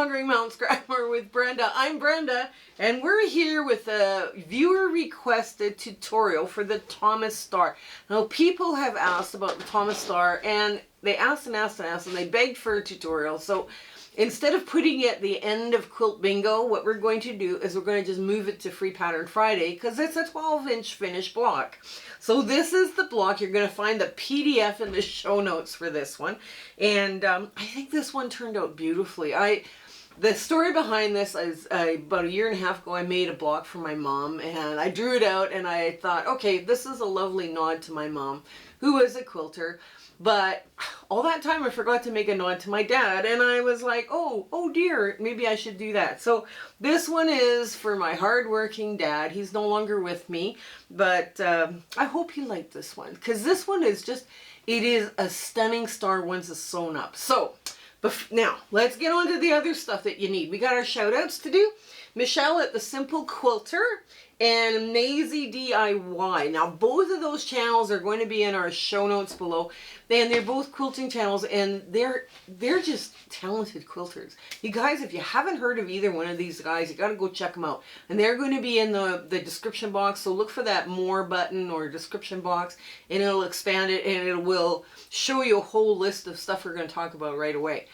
Conquering Mount Scrapmore with Brenda. I'm Brenda, and we're here with a viewer-requested tutorial for the Thomas Star. Now, people have asked about the Thomas Star, and they asked and asked and asked, and they begged for a tutorial. So instead of putting it at the end of Quilt Bingo, what we're going to do is we're going to just move it to Free Pattern Friday, because it's a 12-inch finished block. So this is the block. You're going to find the PDF in the show notes for this one. And I think this one turned out beautifully. The story behind this is about a year and a half ago, I made a block for my mom, and I drew it out, and I thought, okay, this is a lovely nod to my mom, who was a quilter. But all that time I forgot to make a nod to my dad, and I was like, oh dear, maybe I should do that. So this one is for my hardworking dad. He's no longer with me, but I hope he liked this one, because this one is just, it is a stunning star once it's sewn up. So now let's get on to the other stuff that you need. We got our shout outs to do. Michelle at the Simple Quilter and Masi DIY. Now both of those channels are going to be in our show notes below, and they're both quilting channels, and they're just talented quilters. You guys, if you haven't heard of either one of these guys, you got to go check them out, and they're going to be in the description box. So look for that more button or description box, and it'll expand it, and it will show you a whole list of stuff we're going to talk about right away.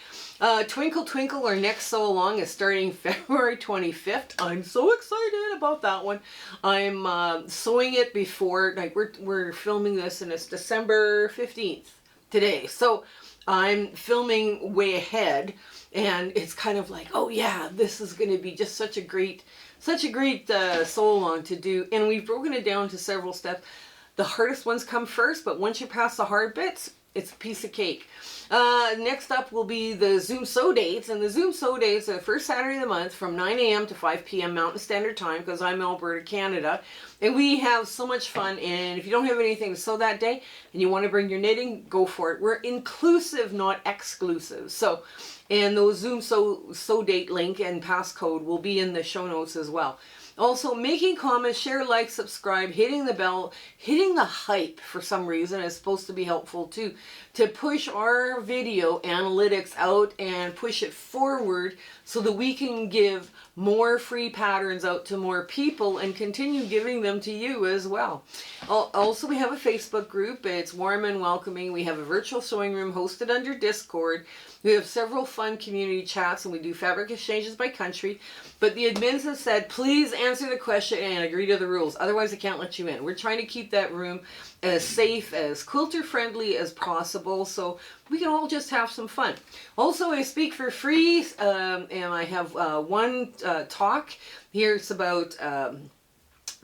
Twinkle Twinkle, our next sew along, is starting February 25th. I'm so excited about that one. I'm sewing it before, like we're filming this, and it's December 15th today. So I'm filming way ahead, and it's kind of like, oh yeah, this is going to be just such a great sew along to do. And we've broken it down to several steps. The hardest ones come first, but once you pass the hard bits, it's a piece of cake. Next up will be the Zoom sew dates, and the Zoom sew dates are the first Saturday of the month from 9 a.m. to 5 p.m. Mountain Standard Time, because I'm Alberta, Canada, and we have so much fun. And if you don't have anything to sew that day and you want to bring your knitting, go for it. We're inclusive, not exclusive. So, and those Zoom sew date link and passcode will be in the show notes as well. Also, making comments, share, like, subscribe, hitting the bell, hitting the hype for some reason is supposed to be helpful too, to push our video analytics out and push it forward so that we can give more free patterns out to more people and continue giving them to you as well. Also, we have a Facebook group. It's warm and welcoming. We have a virtual sewing room hosted under Discord. We have several fun community chats, and we do fabric exchanges by country. But the admins have said, please answer the question and agree to the rules. Otherwise, I can't let you in. We're trying to keep that room as safe, as quilter friendly as possible, so we can all just have some fun. Also, I speak for free, and I have one talk here. It's about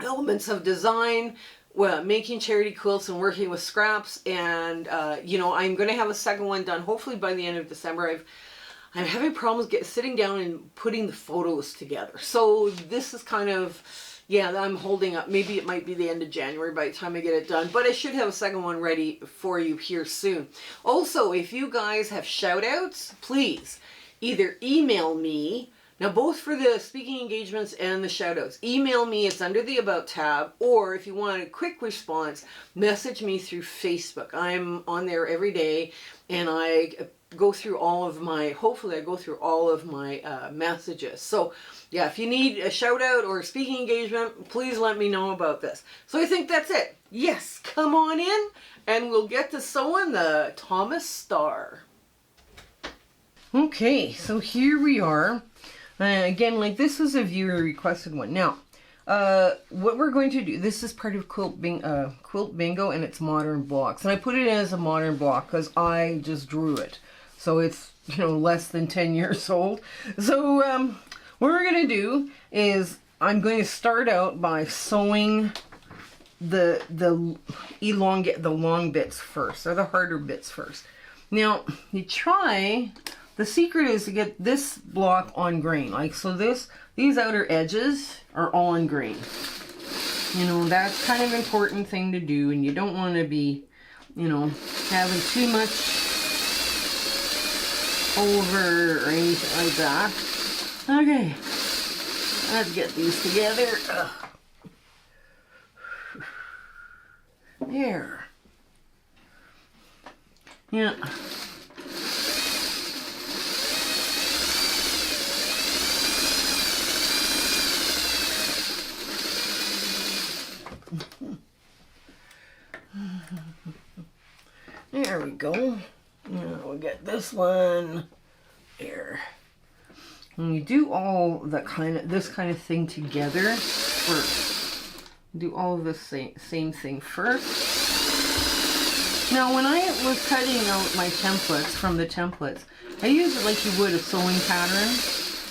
elements of design, well, making charity quilts and working with scraps, and you know, I'm going to have a second one done hopefully by the end of December. I'm having problems sitting down and putting the photos together, so this is kind of, yeah, I'm holding up. Maybe it might be the end of January by the time I get it done, but I should have a second one ready for you here soon. Also, if you guys have shout outs, please either email me. Now, both for the speaking engagements and the shoutouts, email me, it's under the About tab, or if you want a quick response, message me through Facebook. I'm on there every day, and I go through all of my, hopefully I go through all of my messages. So, yeah, if you need a shout out or a speaking engagement, please let me know about this. So I think that's it. Yes, come on in, and we'll get to sewing the Thomas Star. Okay, so here we are. Again, like, this was a viewer requested one. Now, what we're going to do, this is part of Quilt Bingo, and it's modern blocks. And I put it as a modern block because I just drew it. So it's, you know, less than 10 years old. So what we're going to do is I'm going to start out by sewing the long bits first, or the harder bits first. Now, the secret is to get this block on grain. Like, so these outer edges are all on grain. You know, that's kind of an important thing to do, and you don't want to be, you know, having too much over or anything like that. Okay, let's get these together. There. Yeah. There we go. Now we'll get this one here. When you do all this kind of thing together first, do all of the same thing first. Now, when I was cutting out my templates from the templates, I used it like you would a sewing pattern.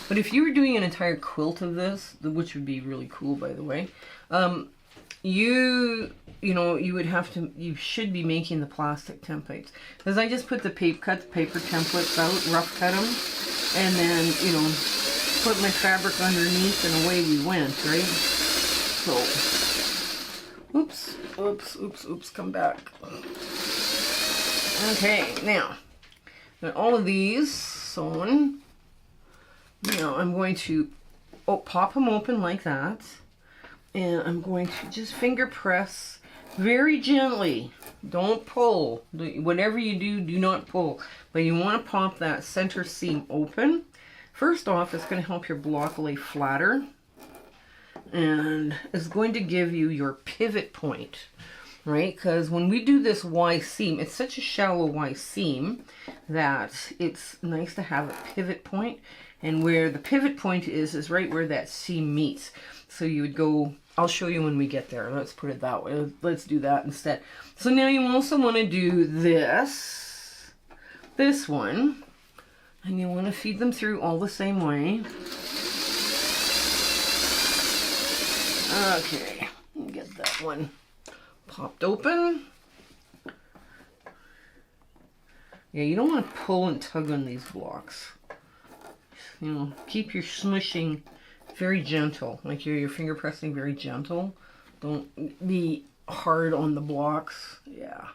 But if you were doing an entire quilt of this, which would be really cool, by the way, you should be making the plastic templates. Because I just put cut the paper templates out, rough cut them, and then, put my fabric underneath, and away we went, right? So, oops, come back. Okay, now, got all of these sewn. Now I'm going to pop them open like that, and I'm going to just finger press very gently. Don't pull. Whatever you do, do not pull. But you want to pop that center seam open. First off, it's going to help your block lay flatter, and it's going to give you your pivot point, right? Because when we do this Y seam, it's such a shallow Y seam that it's nice to have a pivot point. And where the pivot point is right where that seam meets. So you would go, I'll show you when we get there. Let's put it that way. Let's do that instead. So now you also want to do this one, and you want to feed them through all the same way. Okay, get that one popped open. Yeah, you don't want to pull and tug on these blocks. Keep your smushing very gentle, like your finger pressing very gentle. Don't be hard on the blocks. Yeah.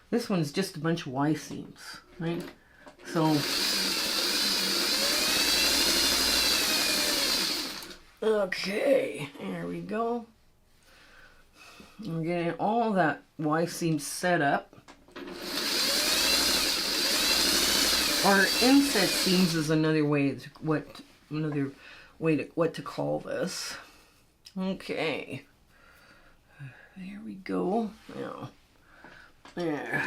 This one's just a bunch of Y seams, right? So, okay, there we go. We're getting all that Y seam set up. Or inset seams is another way to call this. Okay, there we go. Now, there.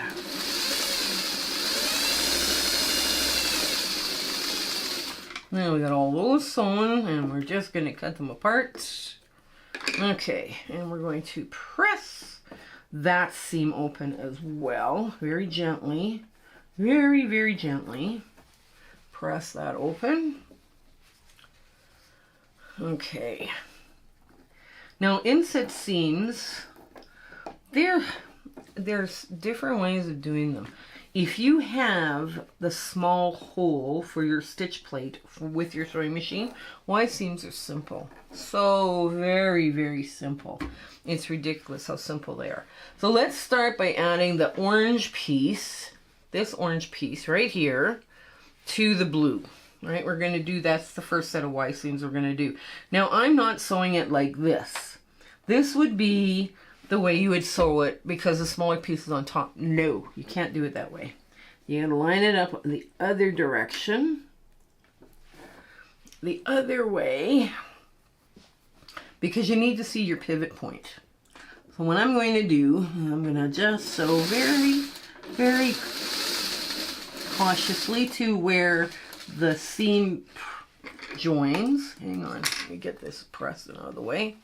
Now we got all those sewn, and we're just going to cut them apart. Okay, and we're going to press that seam open as well, very gently. Very, very gently press that open. Okay. Now, inset seams, there's different ways of doing them. If you have the small hole for your stitch plate with your sewing machine, Y seams are simple. So very, very simple. It's ridiculous how simple they are. So let's start by adding the orange piece. This orange piece right here to the blue, right? We're going to do, that's the first set of Y seams we're going to do. Now, I'm not sewing it like this. This would be the way you would sew it because the smaller piece is on top. No, you can't do it that way. You got to line it up the other direction, the other way, because you need to see your pivot point. So what I'm going to do, I'm going to just sew very, very cautiously to where the seam joins. Hang on, let me get this pressed out of the way.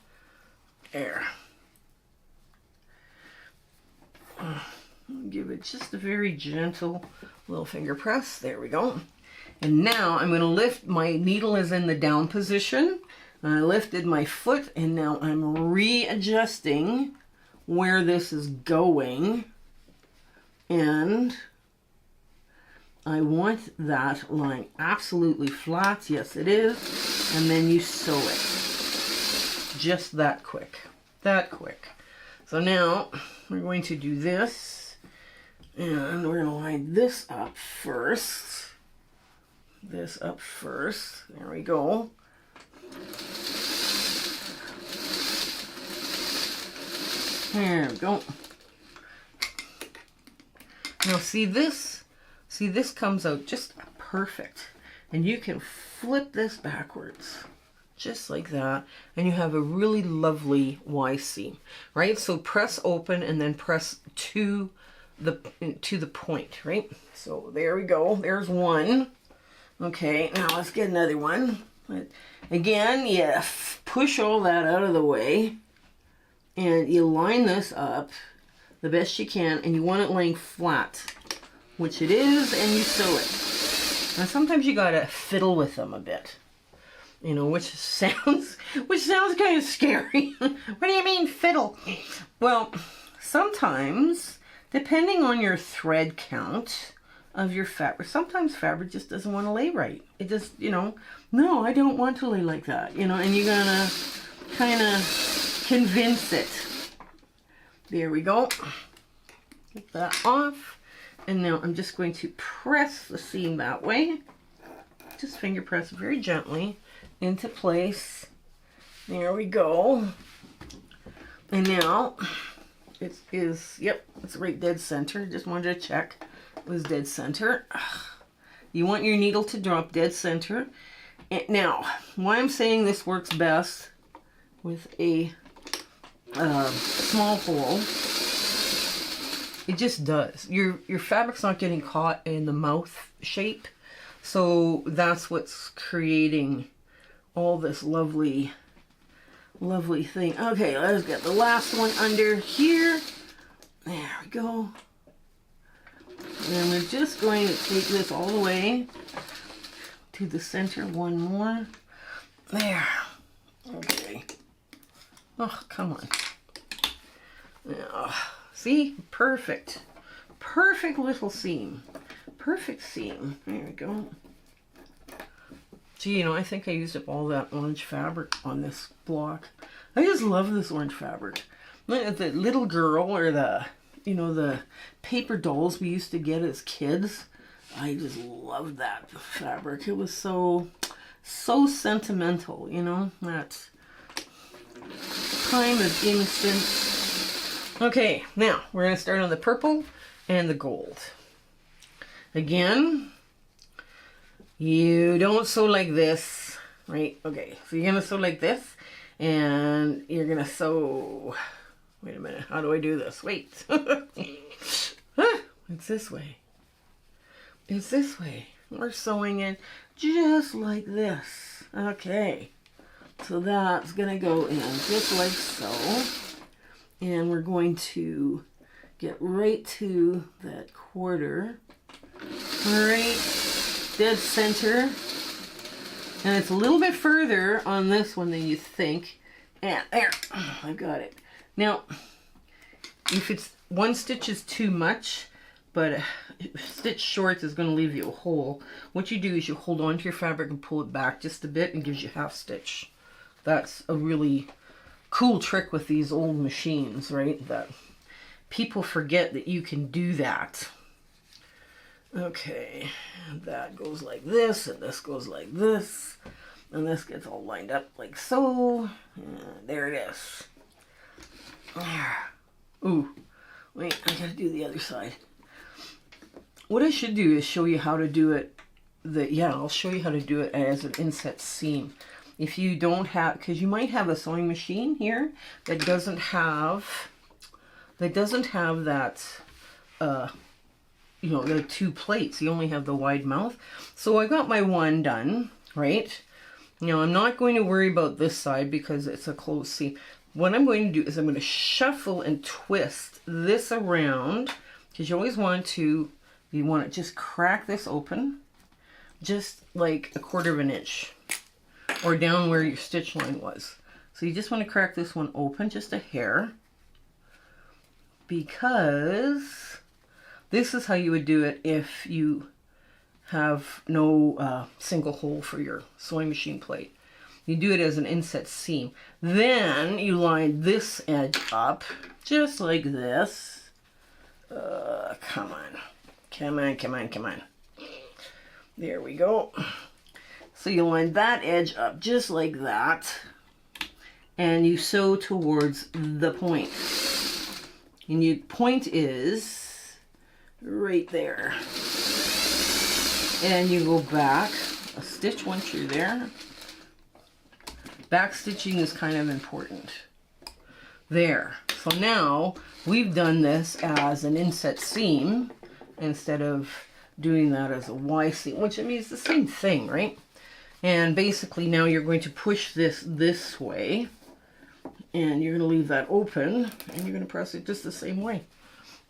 There. Give it just a very gentle little finger press. There we go. And now I'm going to lift, my needle is in the down position. I lifted my foot, and now I'm readjusting where this is going. And I want that line absolutely flat. Yes, it is. And then you sew it. Just that quick. That quick. So now we're going to do this. And we're going to line this up first. This up first. There we go. There we go. Now see this comes out just perfect. And you can flip this backwards. just like that, and you have a really lovely Y seam, right? So press open and then press to the point, right? So there we go. There's one. Okay, now let's get another one. Again, you push all that out of the way, and you line this up the best you can, and you want it laying flat, which it is, and you sew it. Now sometimes you gotta fiddle with them a bit, you know, which sounds kind of scary. What do you mean fiddle? Well, sometimes, depending on your thread count of your fabric, sometimes fabric just doesn't want to lay right. It just, you know, no, I don't want to lay like that, you know, and you're gonna kind of convince it. There we go. Get that off. And now I'm just going to press the seam that way. Just finger press very gently into place. There we go. And now it is, yep, it's right dead center. Just wanted to check it was dead center. You want your needle to drop dead center. And now, why I'm saying this works best with a small hole, it just does. Your fabric's not getting caught in the mouth shape, so that's what's creating all this lovely thing. Okay, let's get the last one under here. There we go. And we're just going to take this all the way to the center. One more. There. Okay. Oh, come on. Oh, see? Perfect. Perfect little seam. Perfect seam. There we go. Gee, you know, I think I used up all that orange fabric on this block. I just love this orange fabric. The little girl, or the, you know, the paper dolls we used to get as kids, I just loved that fabric. It was so sentimental, you know, that time of innocence. Okay, now we're going to start on the purple and the gold. Again, you don't sew like this, right? Okay, so you're going to sew like this, and you're going to sew, wait a minute, how do I do this? Wait. It's this way. It's this way. We're sewing it just like this. Okay, so that's going to go in just like so. And we're going to get right to that quarter, right dead center. And it's a little bit further on this one than you think. And there, I got it. Now, if it's one stitch is too much, but a stitch short is going to leave you a hole, what you do is you hold on to your fabric and pull it back just a bit, and gives you half stitch. That's a really cool trick with these old machines, right? That people forget that you can do that. Okay, and that goes like this, and this goes like this, and this gets all lined up like so. And there it is. There. Ooh, wait, I gotta do the other side. What I should do is show you how to do it. I'll show you how to do it as an inset seam. If you don't have, because you might have a sewing machine here that doesn't have that, you know, the two plates. You only have the wide mouth. So I got my one done, right? Now I'm not going to worry about this side because it's a closed seam. What I'm going to do is I'm going to shuffle and twist this around, because you always want to, you want to just crack this open, just like 1/4 of an inch. Or down where your stitch line was. So you just want to crack this one open just a hair, because this is how you would do it if you have no single hole for your sewing machine plate. You do it as an inset seam. Then you line this edge up just like this. Come on. There we go. So you line that edge up just like that, and you sew towards the point. And your point is right there. And you go back, a stitch once you're there. Back stitching is kind of important. There. So now we've done this as an inset seam instead of doing that as a Y seam, which I mean is the same thing, right? And basically now you're going to push this way, and you're going to leave that open, and you're going to press it just the same way.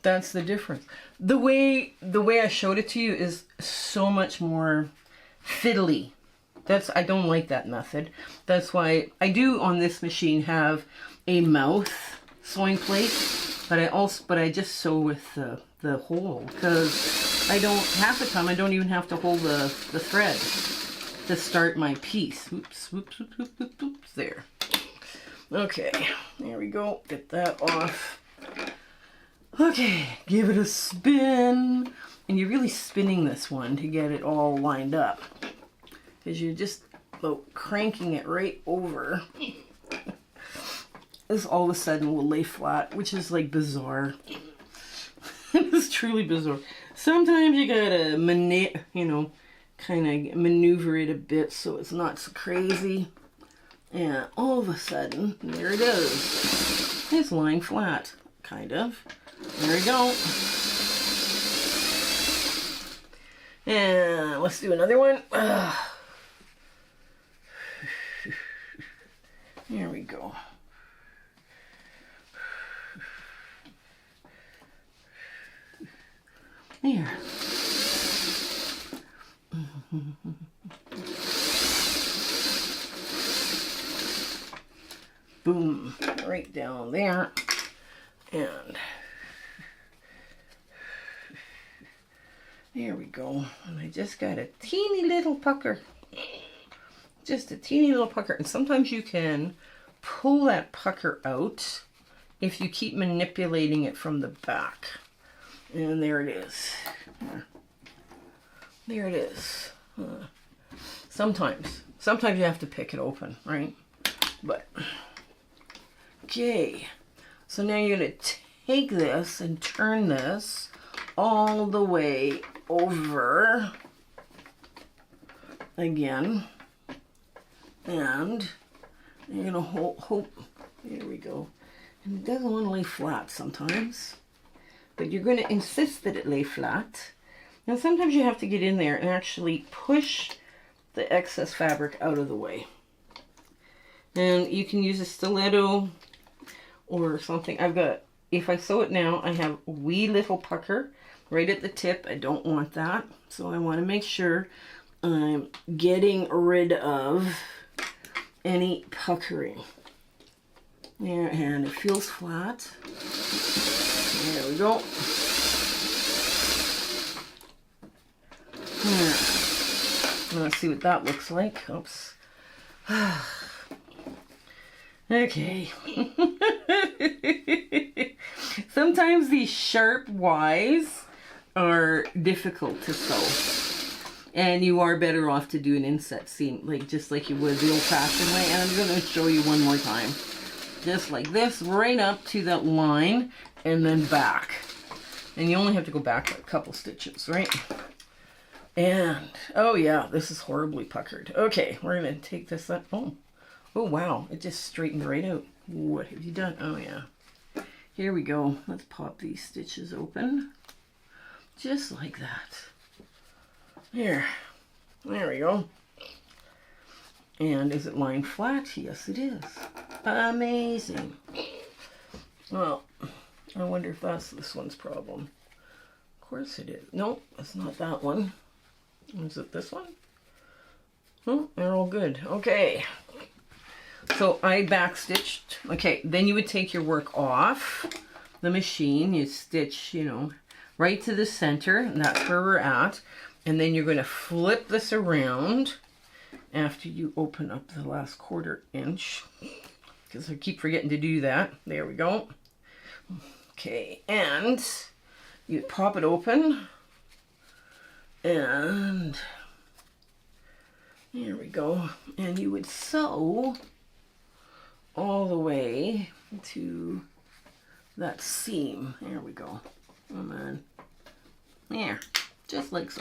That's the difference. The way I showed it to you is so much more fiddly. I don't like that method. That's why I do on this machine have a mouth sewing plate, but I just sew with the hole, because I don't, half the time I don't even have to hold the thread to start my piece. Oops, whoops, whoops, whoops, whoops, whoops, there. Okay, there we go. Get that off. Okay, give it a spin. And you're really spinning this one to get it all lined up, because you're just about cranking it right over. This all of a sudden will lay flat, which is like bizarre. It's truly bizarre. Sometimes you gotta kind of maneuver it a bit so it's not so crazy. And all of a sudden, there it is. It's lying flat, kind of. There we go. And let's do another one. There we go. There. Boom, right down there. And there we go. And I just got a teeny little pucker. Just a teeny little pucker. And sometimes you can pull that pucker out if you keep manipulating it from the back. And there it is. There it is. Sometimes you have to pick it open, right? But, okay. So now you're going to take this and turn this all the way over again. And you're going to hold, there we go. And it doesn't want to lay flat sometimes, but you're going to insist that it lay flat. And sometimes you have to get in there and actually push the excess fabric out of the way. And you can use a stiletto or something. If I sew it now, I have a wee little pucker right at the tip. I don't want that. So I want to make sure I'm getting rid of any puckering. There, and it feels flat. There we go. Let's see what that looks like. Oops. Okay. Sometimes these sharp Y's are difficult to sew. And you are better off to do an inset seam, just like you would the old-fashioned way. And I'm going to show you one more time. Just like this, right up to that line, and then back. And you only have to go back a couple stitches, right? And, oh yeah, this is horribly puckered. Okay, we're going to take this up. Oh wow, it just straightened right out. What have you done? Oh yeah. Here we go. Let's pop these stitches open. Just like that. There we go. And is it lying flat? Yes, it is. Amazing. Well, I wonder if that's this one's problem. Of course it is. Nope, it's not that one. Is it this one? Oh, they're all good. Okay. So I backstitched. Okay, then you would take your work off the machine. You stitch, right to the center. And that's where we're at. And then you're going to flip this around after you open up the last 1/4 inch. Because I keep forgetting to do that. There we go. Okay, and you pop it open. And there we go. And you would sew all the way to that seam. There we go. Come on. There. Just like so.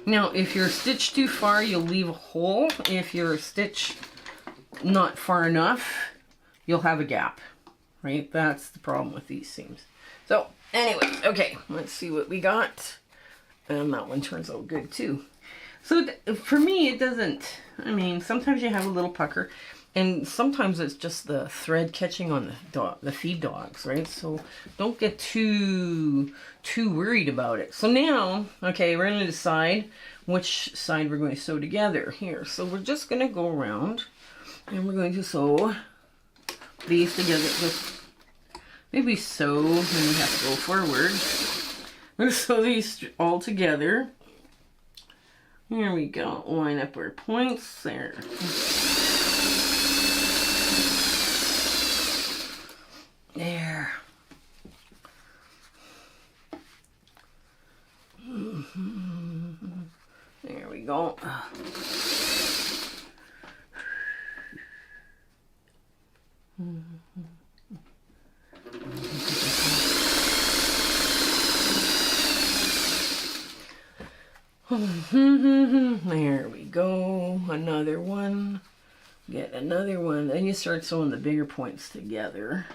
Now, if you're stitched too far, you'll leave a hole. If you're stitched not far enough, you'll have a gap, right? That's the problem with these seams. So, anyways, okay, let's see what we got. And that one turns out good too. So for me, it doesn't, I mean, sometimes you have a little pucker, and sometimes it's just the thread catching on the feed dogs, right? So don't get too worried about it. So now, okay, we're going to decide which side we're going to sew together here. So we're just going to go around, and we're going to sew these together. Just maybe sew, and we have to go forward. We're going to sew these all together. Here we go. Line up our points there. There. There we go. There we go. Another one. Get another one. Then you start sewing the bigger points together.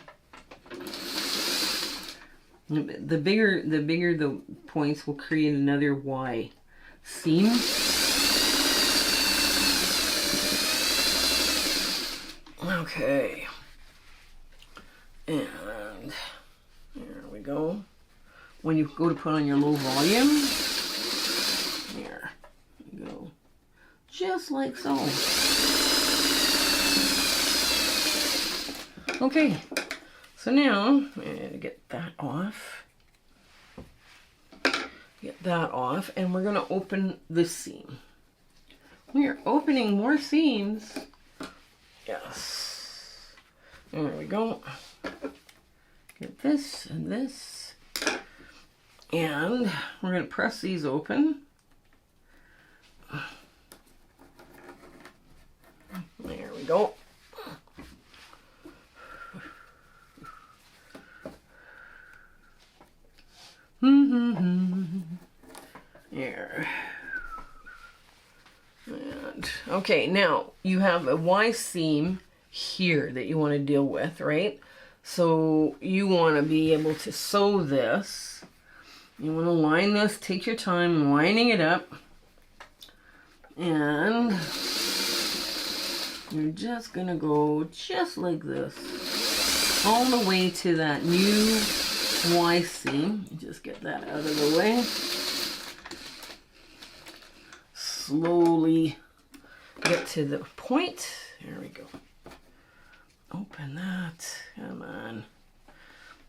The bigger the points will create another Y seam. Okay. And there we go. When you go to put on your low volume, there you go. Just like so. Okay. So now, I'm going to get that off. Get that off, and we're going to open this seam. We are opening more seams. Yes. There we go. Get this and this. And we're going to press these open. There we go. There. And, okay, now you have a Y seam here that you want to deal with, right? So you want to be able to sew this. You want to line this, take your time lining it up. And you're just going to go just like this. All the way to that new Y seam. Just get that out of the way. Slowly get to the point. There we go. Open that. Come on.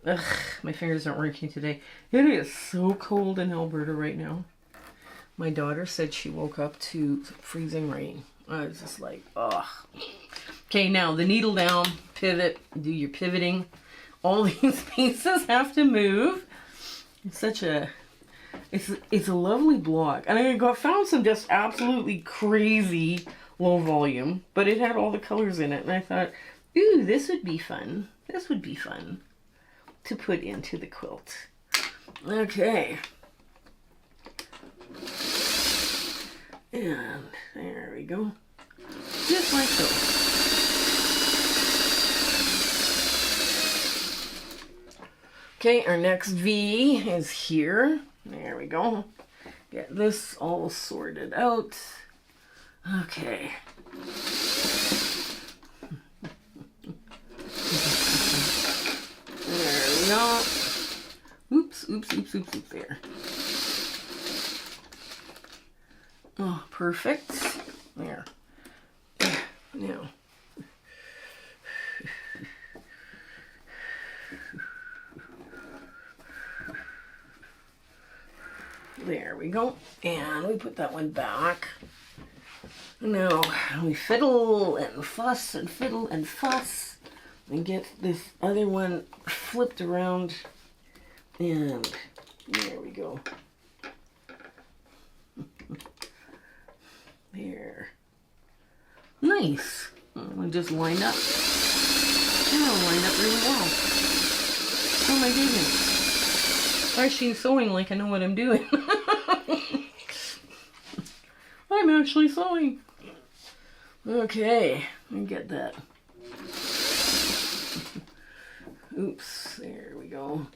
Ugh, my fingers aren't working today. It is so cold in Alberta right now. My daughter said she woke up to freezing rain. I was just like, ugh. Okay, now the needle down, pivot, do your pivoting. All these pieces have to move. It's such a, it's a lovely block. And I found some just absolutely crazy low volume, but it had all the colors in it. And I thought, ooh, this would be fun. This would be fun to put into the quilt. Okay. And there we go. Just like so. Okay, our next V is here. There we go. Get this all sorted out. Okay. There we go. Oops, oops, oops, oops, oops, there. Oh, perfect. There. Now. There we go. And we put that one back. Now we fiddle and fuss and fiddle and fuss and get this other one flipped around. And there we go. There. Nice. We just lined up. Yeah, lined up really well. Oh my goodness. I actually sewing like I know what I'm doing. I'm actually sewing. Okay, let me get that. Oops, there we go.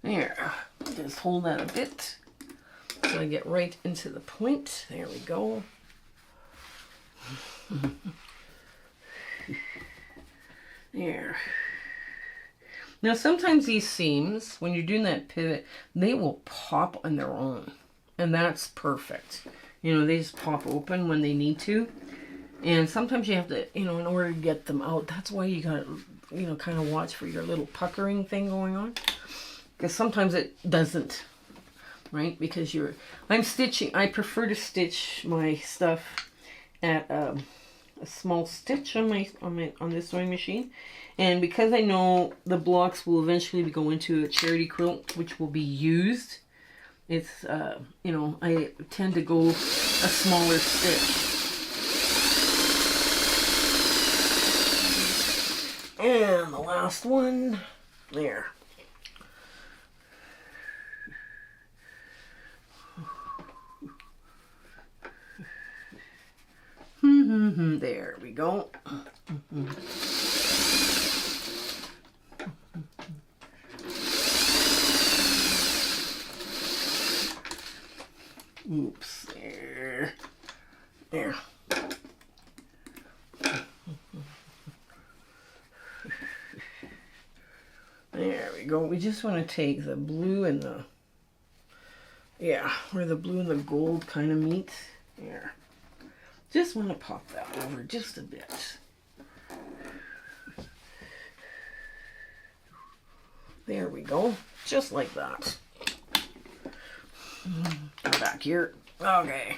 There, just hold that a bit so I get right into the point. There we go. There. Now sometimes these seams, when you're doing that pivot, they will pop on their own. And that's perfect. You know, they just pop open when they need to. And sometimes you have to, you know, in order to get them out, that's why you gotta, you know, kind of watch for your little puckering thing going on. Because sometimes it doesn't, right? Because I'm stitching, I prefer to stitch my stuff at a small stitch on this sewing machine. And because I know the blocks will eventually go into a charity quilt, which will be used, it's, you know, I tend to go a smaller stitch. And the last one, there. There we go. Oops, there. There. There we go. We just want to take the blue and the, yeah, where the blue and the gold kind of meet. There. Just want to pop that over just a bit. There we go. Just like that. Go back here. Okay.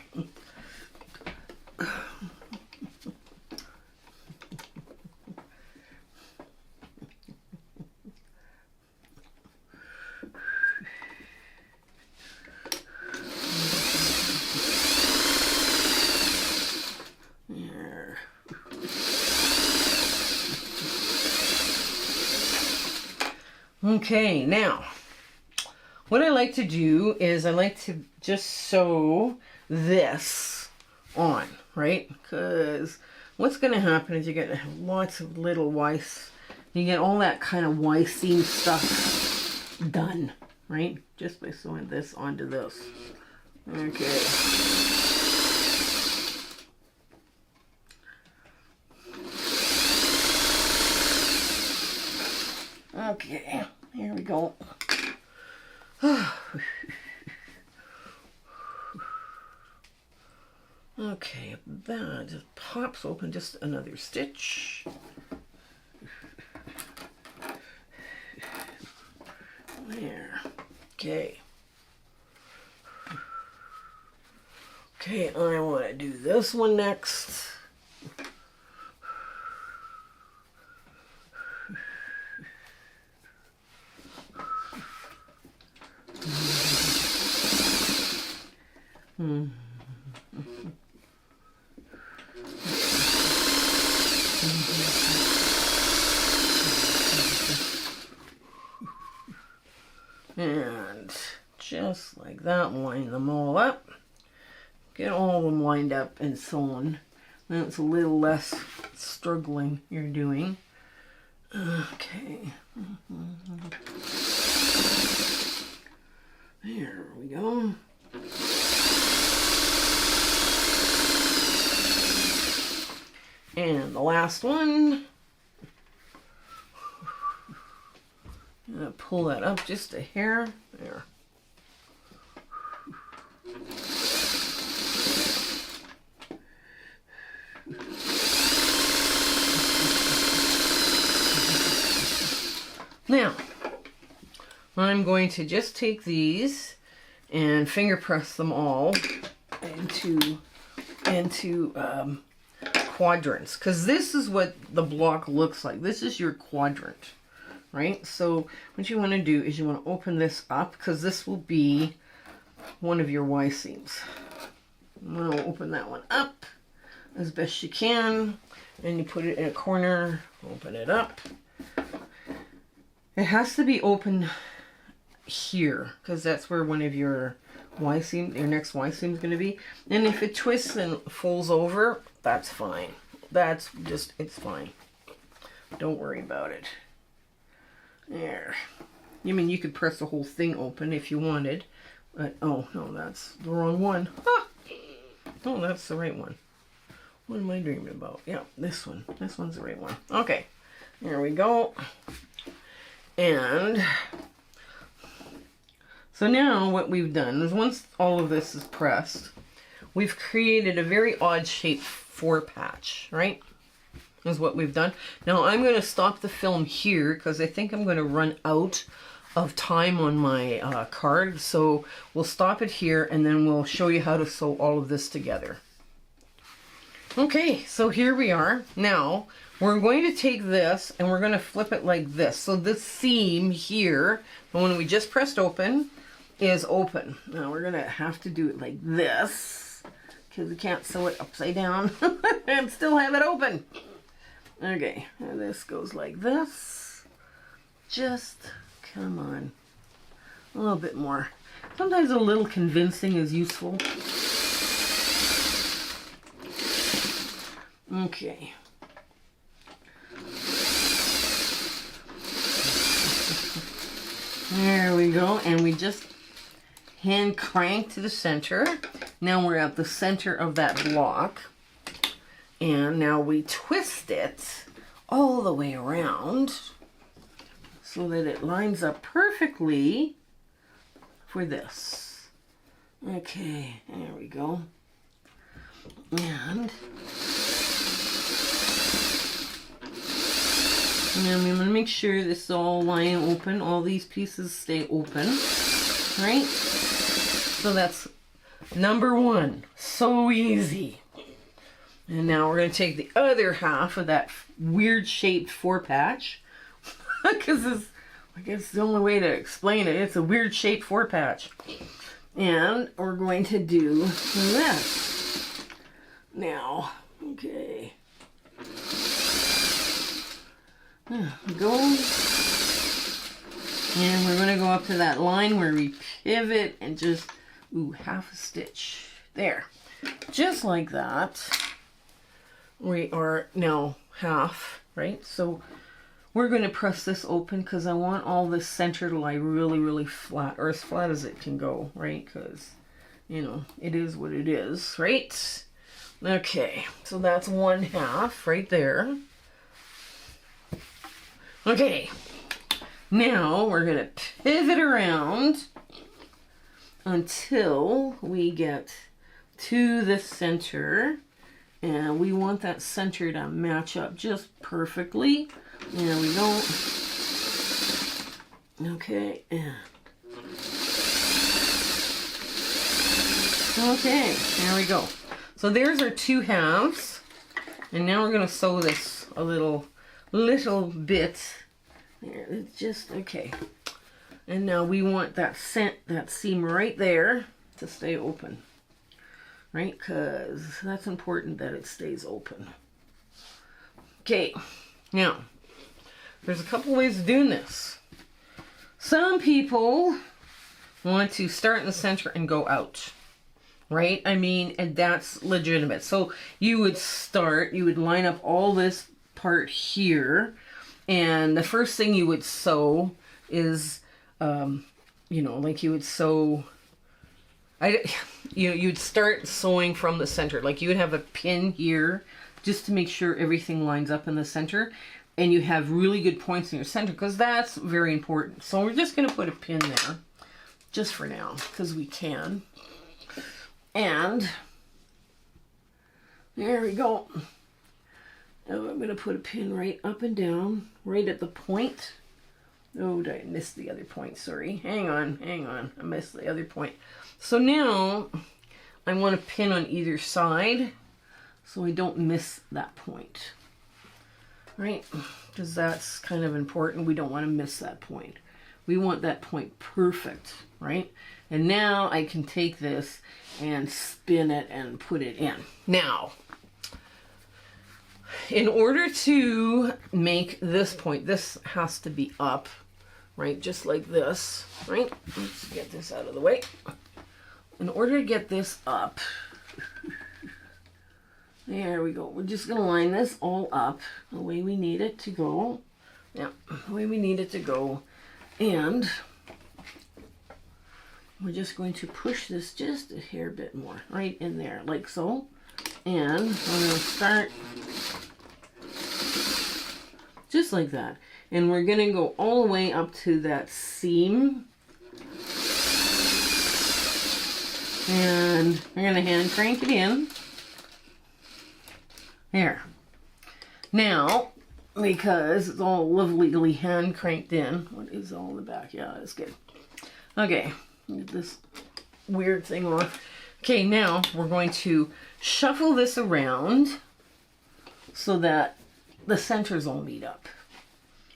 Okay, now, what I like to do is I like to just sew this on, right? Because what's going to happen is you're going to have lots of little you get all that kind of Y seam stuff done, right? Just by sewing this onto this. Okay. Okay, here we go. Okay, that just pops open just another stitch. There. Okay. Okay, I want to do this one next. And just like that, line them all up. Get all of them lined up and sewn. Then it's a little less struggling you're doing. Okay. There we go. And the last one. I'm going to pull that up just a hair. There. Now, I'm going to just take these and finger press them all into quadrants, because this is what the block looks like. This is your quadrant, right? So what you want to do is you want to open this up, because this will be one of your Y seams. I'm going to open that one up as best you can, and you put it in a corner, open it up, It has to be open here because that's where one of your Y seam, your next Y seam is going to be. And if it twists and folds over, that's fine. That's just, it's fine. Don't worry about it. There. I mean, you could press the whole thing open if you wanted. But, oh, no, that's the wrong one. Ah! Oh, that's the right one. What am I dreaming about? Yeah, this one. This one's the right one. Okay. There we go. And so now what we've done is once all of this is pressed, we've created a very odd shaped 4-patch, right? Is what we've done. Now I'm going to stop the film here because I think I'm going to run out of time on my card. So we'll stop it here and then we'll show you how to sew all of this together. Okay, so here we are. Now we're going to take this and we're going to flip it like this. So this seam here, the one we just pressed open, is open. Now we're going to have to do it like this because we can't sew it upside down and still have it open. Okay, and this goes like this. Just, come on. A little bit more. Sometimes a little convincing is useful. Okay. There we go, and we just hand crank to the center. Now we're at the center of that block. And now we twist it all the way around so that it lines up perfectly for this. Okay, there we go. And I'm going to make sure this is all lying open. All these pieces stay open, right? So that's number one. So easy. And now we're going to take the other half of that weird shaped 4-patch. Because I guess the only way to explain it, it's a weird shaped 4-patch. And we're going to do this. Now, okay. Go. And we're going to go up to that line where we pivot and just, half a stitch. There. Just like that. We are now half, right? So we're going to press this open because I want all this center to lie really, really flat, or as flat as it can go, right? Because, you know, it is what it is, right? Okay, so that's 1/2 right there. Okay, now we're going to pivot around until we get to the center. And we want that center to match up just perfectly. There we go. Okay. Okay, there we go. So there's our 2 halves. And now we're going to sew this a little bit. There, it's just, okay. And now we want that seam right there to stay open. Right, because that's important that it stays open. Okay, now, there's a couple ways of doing this. Some people want to start in the center and go out, right? I mean, and that's legitimate. So you would line up all this part here, and the first thing you would sew is, you know, like you would sew... you'd start sewing from the center. Like you would have a pin here just to make sure everything lines up in the center. And you have really good points in your center because that's very important. So we're just going to put a pin there just for now because we can. And there we go. Now I'm going to put a pin right up and down, right at the point. Oh, did I miss the other point? Sorry. Hang on. I missed the other point. So now I want a pin on either side so I don't miss that point, right? Because that's kind of important. We don't want to miss that point. We want that point perfect, right? And now I can take this and spin it and put it in. Now, in order to make this point, this has to be up right? Just like this, right? Let's get this out of the way. In order to get this up, there we go. We're just going to line this all up the way we need it to go. Yeah, the way we need it to go. And we're just going to push this just a hair bit more right in there, like so. And we're going to start just like that. And we're going to go all the way up to that seam. And we're going to hand crank it in. There. Now, because it's all lovely hand cranked in. What is all in the back? Yeah, that's good. Okay, get this weird thing off. Okay, now we're going to shuffle this around so that the centers all meet up.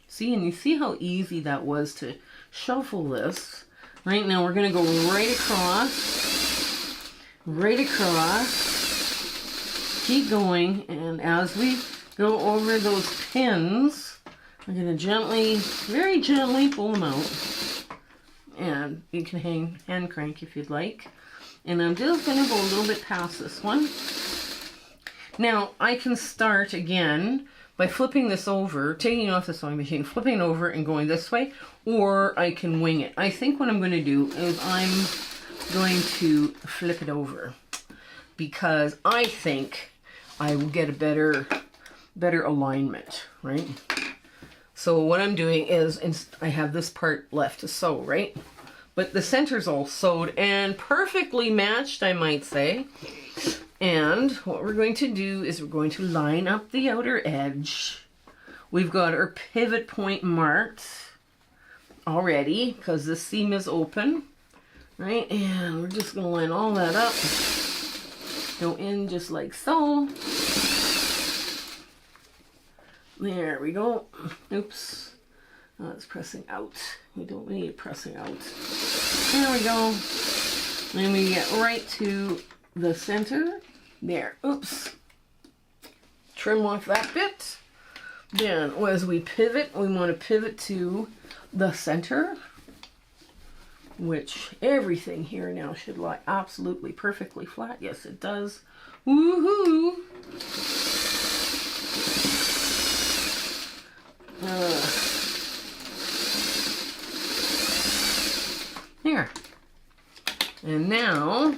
See, and you see how easy that was to shuffle this. Right now we're going to go right across, keep going, and as we go over those pins, I'm going to gently, very gently pull them out. And you can hand crank if you'd like. And I'm just going to go a little bit past this one. Now, I can start again by flipping this over, taking off the sewing machine, flipping it over and going this way, or I can wing it. I think what I'm going to do is I'm going to flip it over because I think I will get a better alignment, right? So what I'm doing is I have this part left to sew, right? But the center's all sewed and perfectly matched, I might say. And what we're going to do is we're going to line up the outer edge. We've got our pivot point marked already because the seam is open, right? And we're just going to line all that up. Go in just like so. There we go. Oops. Oh, it's pressing out. We don't need it pressing out. There we go. Then we get right to the center. There. Oops. Trim off that bit. Then as we pivot, we want to pivot to the center, which everything here now should lie absolutely perfectly flat. Yes, it does. Woohoo! Here. And now,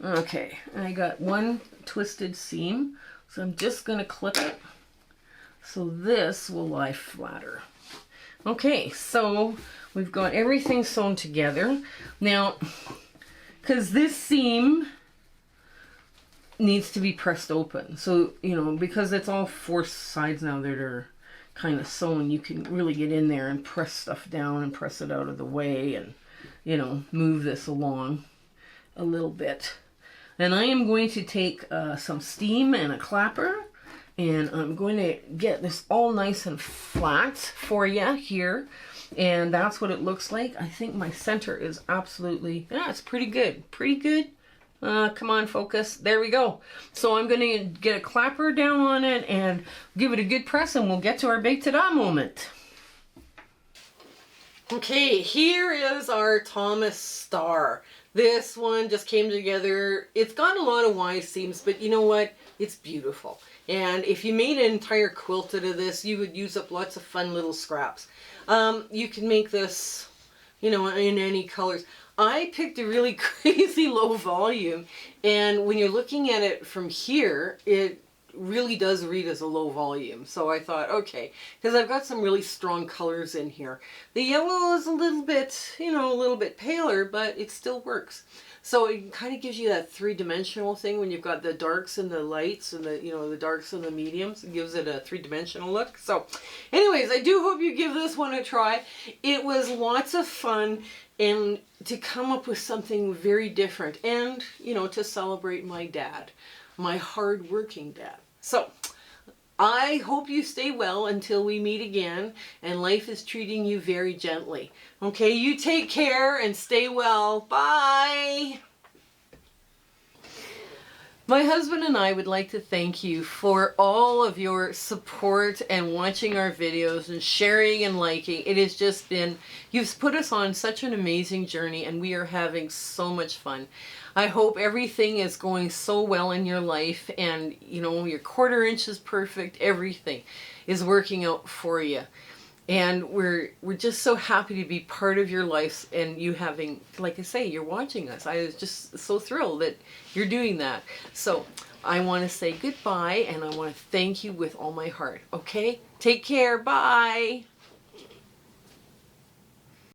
okay, I got one twisted seam, so I'm just going to clip it so this will lie flatter. Okay, so we've got everything sewn together. Now, because this seam needs to be pressed open, so, you know, because it's all four sides now that are kind of sewn, you can really get in there and press stuff down and press it out of the way and, you know, move this along a little bit. And I am going to take some steam and a clapper, and I'm going to get this all nice and flat for you here. And that's what it looks like. I think my center is absolutely, yeah, it's pretty good. Pretty good. Come on, focus. There we go. So I'm going to get a clapper down on it and give it a good press, and we'll get to our big ta-da moment. Okay, here is our Thomas star. This one just came together. It's got a lot of Y seams, but you know what? It's beautiful. And if you made an entire quilt out of this, you would use up lots of fun little scraps. You can make this, you know, in any colors. I picked a really crazy low volume, and when you're looking at it from here, it really does read as a low volume. So I thought, okay, because I've got some really strong colors in here. The yellow is a little bit, you know, a little bit paler, but it still works. So it kind of gives you that three-dimensional thing when you've got the darks and the lights and the, you know, the darks and the mediums. It gives it a three-dimensional look. So anyways, I do hope you give this one a try. It was lots of fun, and to come up with something very different, and, you know, to celebrate my dad, my hard-working dad. So I hope you stay well until we meet again, and life is treating you very gently. Okay, you take care and stay well. Bye! My husband and I would like to thank you for all of your support and watching our videos and sharing and liking. It has just been, you've put us on such an amazing journey and we are having so much fun. I hope everything is going so well in your life and you know your 1/4 inch is perfect. Everything is working out for you. And we're just so happy to be part of your life and you having, like I say, you're watching us. I was just so thrilled that you're doing that. So I want to say goodbye and I want to thank you with all my heart. Okay? Take care. Bye.